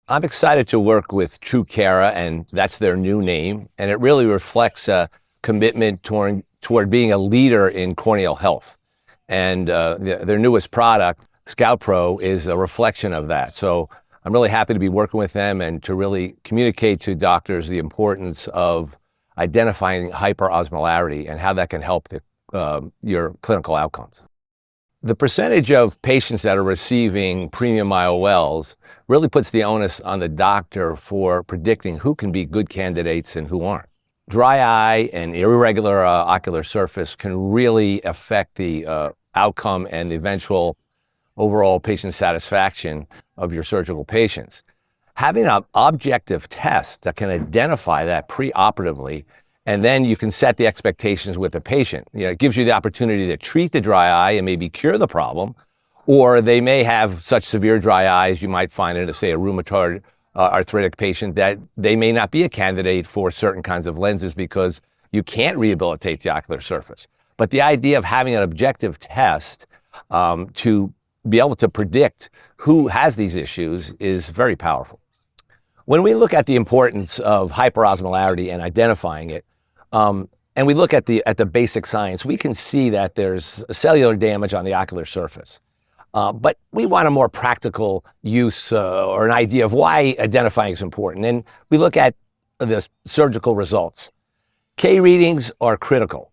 I'm excited to work with TruKera, and that's their new name, and it really reflects a commitment toward being a leader in corneal health. And their newest product, ScoutPro, is a reflection of that. So I'm really happy to be working with them and to really communicate to doctors the importance of identifying hyperosmolarity and how that can help your clinical outcomes. The percentage of patients that are receiving premium IOLs really puts the onus on the doctor for predicting who can be good candidates and who aren't. Dry eye and irregular ocular surface can really affect the outcome and the eventual overall patient satisfaction of your surgical patients. Having an objective test that can identify that preoperatively, and then you can set the expectations with the patient. It gives you the opportunity to treat the dry eye and maybe cure the problem, or they may have such severe dry eyes, you might find in, say, a rheumatoid arthritic patient, that they may not be a candidate for certain kinds of lenses because you can't rehabilitate the ocular surface. But the idea of having an objective test to be able to predict who has these issues is very powerful. When we look at the importance of hyperosmolarity and identifying it, and we look at the basic science, we can see that there's cellular damage on the ocular surface. But we want a more practical use or an idea of why identifying is important. And we look at the surgical results. K readings are critical.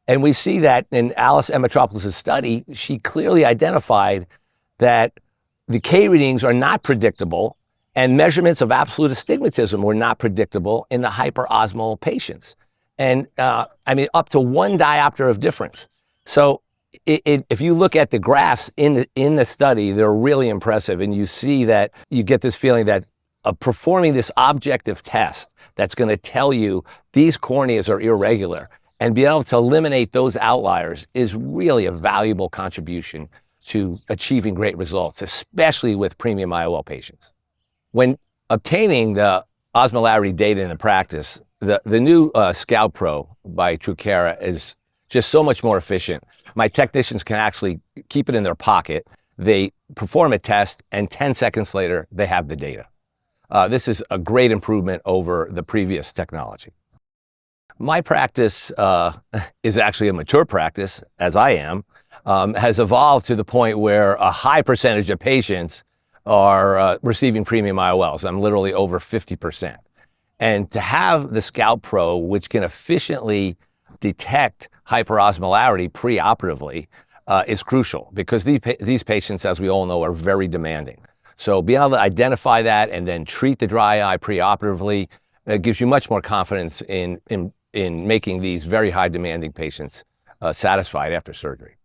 And we see that in Alice Emetropoulos' study, she clearly identified that the K readings are not predictable, and measurements of absolute astigmatism were not predictable in the hyperosmolar patients. And up to 1 diopter of difference. So if you look at the graphs in the study, they're really impressive. And you see that you get this feeling that performing this objective test that's going to tell you these corneas are irregular and be able to eliminate those outliers is really a valuable contribution to achieving great results, especially with premium IOL patients. When obtaining the osmolarity data in the practice, the new ScoutPro by TruKera is just so much more efficient. My technicians can actually keep it in their pocket. They perform a test, and 10 seconds later, they have the data. This is a great improvement over the previous technology. My practice is actually a mature practice, as I am, has evolved to the point where a high percentage of patients are receiving premium IOLs. I'm literally over 50%. And to have the ScoutPro, which can efficiently detect hyperosmolarity preoperatively, is crucial because these patients, as we all know, are very demanding. So being able to identify that and then treat the dry eye preoperatively gives you much more confidence in making these very high demanding patients satisfied after surgery.